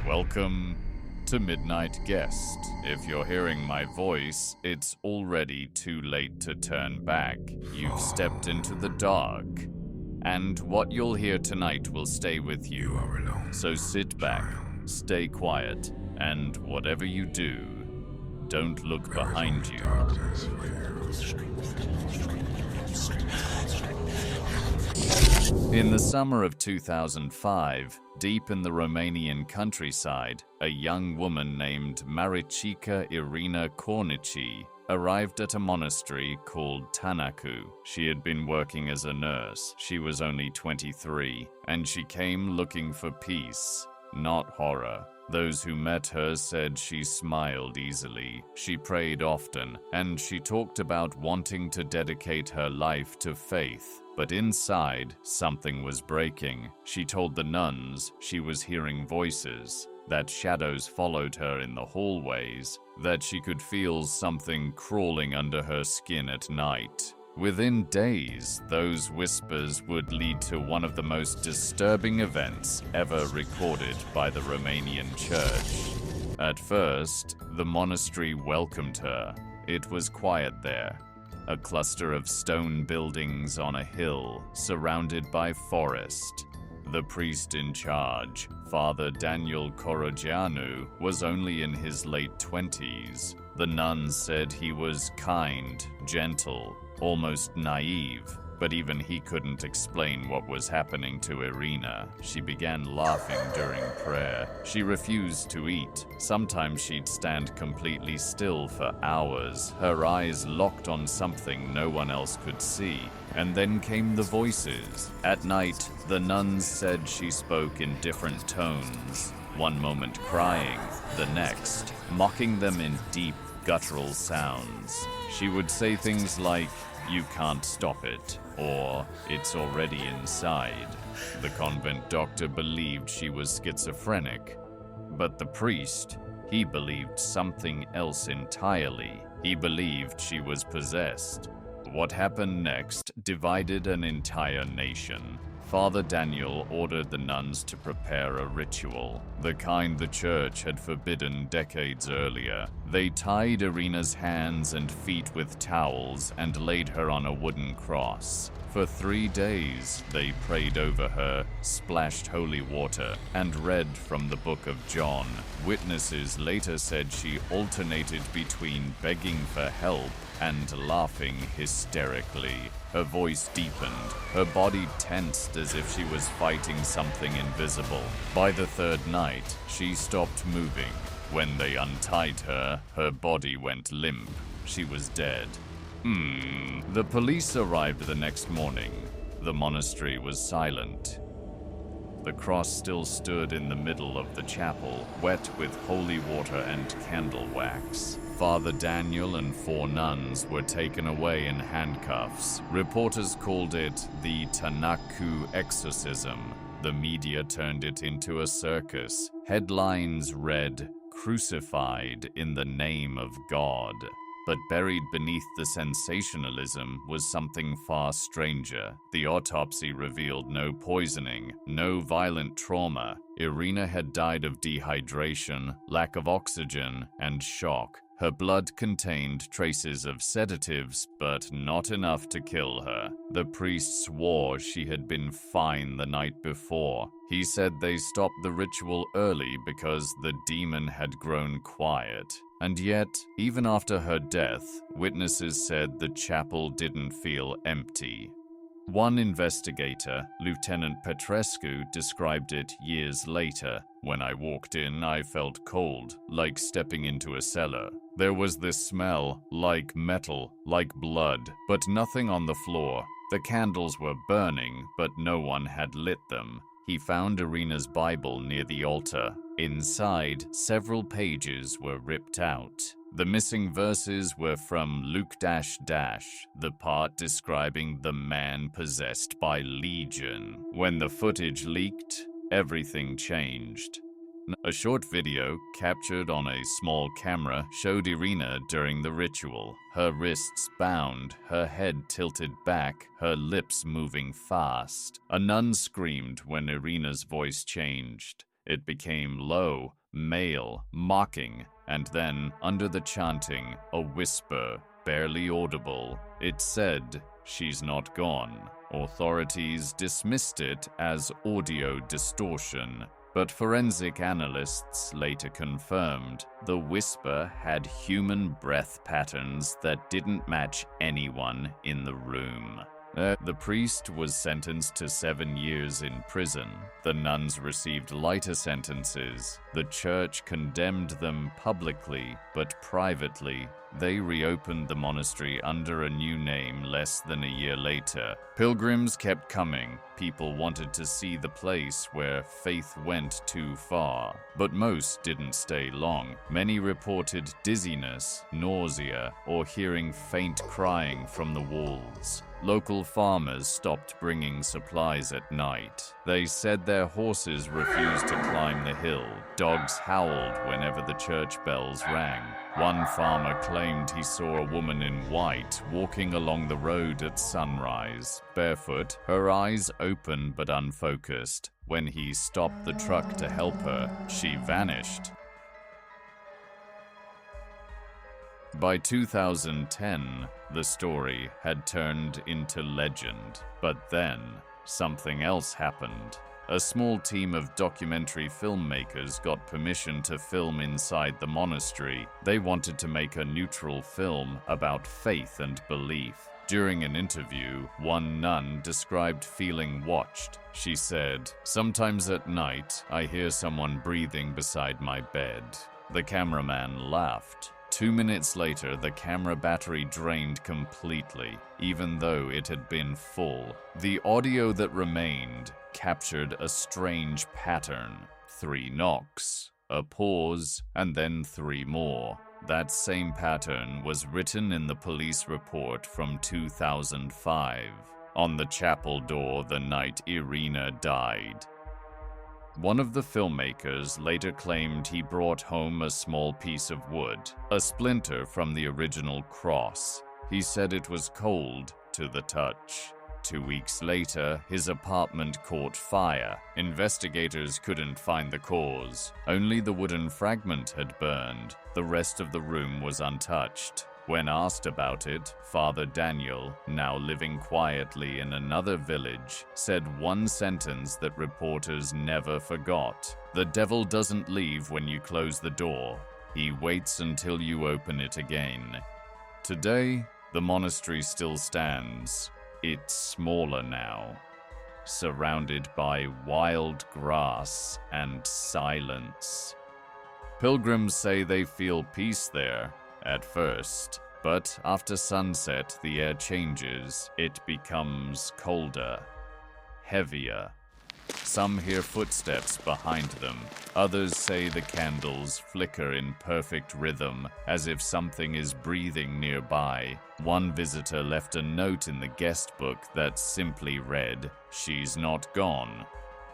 Welcome to Midnight Guest. If you're hearing my voice, it's already too late to turn back. You've stepped into the dark. And what you'll hear tonight will stay with you. You are alone. So sit back, stay quiet, and whatever you do, don't look behind you. In the summer of 2005, deep in the Romanian countryside, a young woman named Maricica Irina Cornici arrived at a monastery called Tanacu. She had been working as a nurse. She was only 23, and she came looking for peace, not horror. Those who met her said she smiled easily, she prayed often, and she talked about wanting to dedicate her life to faith. But inside, something was breaking. She told the nuns she was hearing voices, that shadows followed her in the hallways, that she could feel something crawling under her skin at night. Within days, those whispers would lead to one of the most disturbing events ever recorded by the Romanian church. At first, the monastery welcomed her. It was quiet there. A cluster of stone buildings on a hill, surrounded by forest. The priest in charge, Father Daniel Corogianu, was only in his late 20s. The nuns said he was kind, gentle, almost naive, but even he couldn't explain what was happening to Irina. She began laughing during prayer. She refused to eat. Sometimes she'd stand completely still for hours, her eyes locked on something no one else could see. And then came the voices. At night, the nuns said she spoke in different tones, one moment crying, the next mocking them in deep, guttural sounds. She would say things like, "You can't stop it," or "It's already inside." The convent doctor believed she was schizophrenic, but the priest, he believed something else entirely. He believed she was possessed. What happened next divided an entire nation. Father Daniel ordered the nuns to prepare a ritual, the kind the church had forbidden decades earlier. They tied Irina's hands and feet with towels and laid her on a wooden cross. For 3 days, they prayed over her, splashed holy water, and read from the book of John. Witnesses later said she alternated between begging for help and laughing hysterically. Her voice deepened, her body tensed as if she was fighting something invisible. By the third night, she stopped moving. When they untied her, her body went limp. She was dead. The police arrived the next morning. The monastery was silent. The cross still stood in the middle of the chapel, wet with holy water and candle wax. Father Daniel and 4 nuns were taken away in handcuffs. Reporters called it the Tanacu exorcism. The media turned it into a circus. Headlines read, "Crucified in the name of God." But buried beneath the sensationalism was something far stranger. The autopsy revealed no poisoning, no violent trauma. Irina had died of dehydration, lack of oxygen, and shock. Her blood contained traces of sedatives, but not enough to kill her. The priest swore she had been fine the night before. He said they stopped the ritual early because the demon had grown quiet. And yet, even after her death, witnesses said the chapel didn't feel empty. One investigator, Lieutenant Petrescu, described it years later. "When I walked in, I felt cold, like stepping into a cellar. There was this smell, like metal, like blood, but nothing on the floor. The candles were burning, but no one had lit them." He found Irina's Bible near the altar. Inside, several pages were ripped out. The missing verses were from Luke - the part describing the man possessed by Legion. When the footage leaked, everything changed. A short video captured on a small camera showed Irina during the ritual, her wrists bound, her head tilted back, her lips moving fast. A nun screamed when Irina's voice changed. It became low, male, mocking, and then, under the chanting, a whisper, barely audible. It said, "She's not gone." Authorities dismissed it as audio distortion, but forensic analysts later confirmed the whisper had human breath patterns that didn't match anyone in the room. The priest was sentenced to 7 years in prison. The nuns received lighter sentences. The church condemned them publicly, but privately, they reopened the monastery under a new name less than a year later. Pilgrims kept coming. People wanted to see the place where faith went too far, but most didn't stay long. Many reported dizziness, nausea, or hearing faint crying from the walls. Local farmers stopped bringing supplies at night. They said their horses refused to climb the hill. Dogs howled whenever the church bells rang. One farmer claimed he saw a woman in white walking along the road at sunrise, barefoot, her eyes open but unfocused. When he stopped the truck to help her, she vanished. By 2010, the story had turned into legend. But then, something else happened. A small team of documentary filmmakers got permission to film inside the monastery. They wanted to make a neutral film about faith and belief. During an interview, one nun described feeling watched. She said, "Sometimes at night, I hear someone breathing beside my bed." The cameraman laughed. 2 minutes later, the camera battery drained completely, even though it had been full. The audio that remained captured a strange pattern. 3 knocks, a pause, and then 3 more. That same pattern was written in the police report from 2005, on the chapel door the night Irina died. One of the filmmakers later claimed he brought home a small piece of wood, a splinter from the original cross. He said it was cold to the touch. 2 weeks later, his apartment caught fire. Investigators couldn't find the cause. Only the wooden fragment had burned. The rest of the room was untouched. When asked about it, Father Daniel, now living quietly in another village, said one sentence that reporters never forgot. "The devil doesn't leave when you close the door. He waits until you open it again." Today, the monastery still stands. It's smaller now, surrounded by wild grass and silence. Pilgrims say they feel peace there at first, but after sunset the air changes. It becomes colder, heavier. Some hear footsteps behind them. Others say the candles flicker in perfect rhythm, as if something is breathing nearby. One visitor left a note in the guest book that simply read, "She's not gone."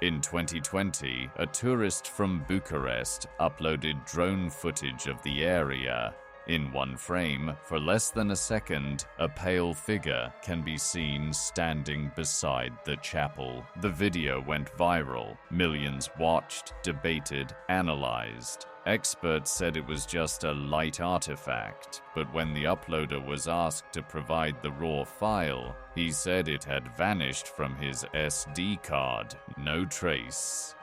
In 2020, a tourist from Bucharest uploaded drone footage of the area. In one frame, for less than a second, a pale figure can be seen standing beside the chapel. The video went viral. Millions watched, debated, analyzed. Experts said it was just a light artifact, but when the uploader was asked to provide the raw file, he said it had vanished from his SD card. No trace.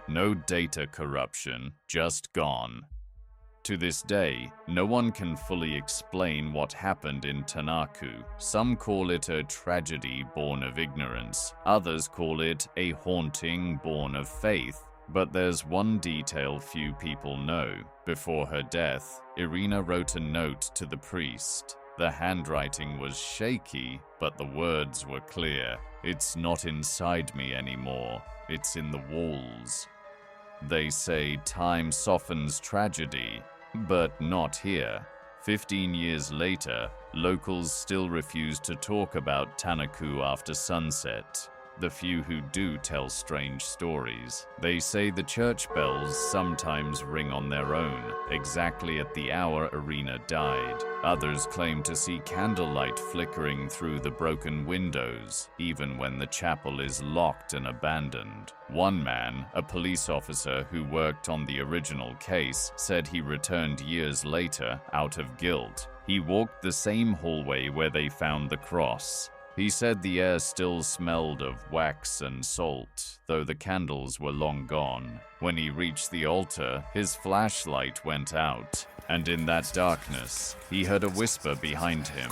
No data corruption, just gone. To this day, no one can fully explain what happened in Tanaku. Some call it a tragedy born of ignorance. Others call it a haunting born of faith. But there's one detail few people know. Before her death, Irina wrote a note to the priest. The handwriting was shaky, but the words were clear. "It's not inside me anymore. It's in the walls." They say time softens tragedy, but not here. 15 years later, locals still refuse to talk about Tanaku after sunset. the few who do tell strange stories. They say the church bells sometimes ring on their own, exactly at the hour Irina died. Others claim to see candlelight flickering through the broken windows, even when the chapel is locked and abandoned. One man, a police officer who worked on the original case, said he returned years later out of guilt. He walked the same hallway where they found the cross. He said the air still smelled of wax and salt, though the candles were long gone. When he reached the altar, his flashlight went out, and in that darkness, he heard a whisper behind him,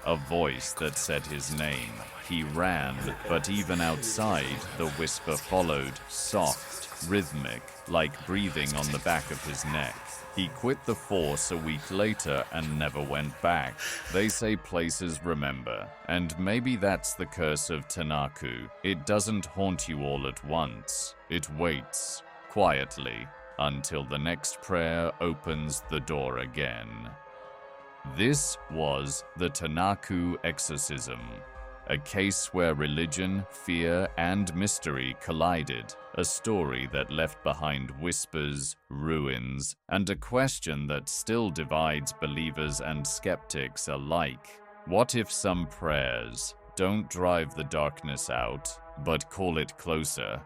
a voice that said his name. He ran, but even outside, the whisper followed, soft, rhythmic, like breathing on the back of his neck. He quit the force a week later and never went back. They say places remember, and maybe that's the curse of Tanaku. It doesn't haunt you all at once. It waits, quietly, until the next prayer opens the door again. This was the Tanaku exorcism, a case where religion, fear, and mystery collided, a story that left behind whispers, ruins, and a question that still divides believers and skeptics alike. What if some prayers don't drive the darkness out, but call it closer?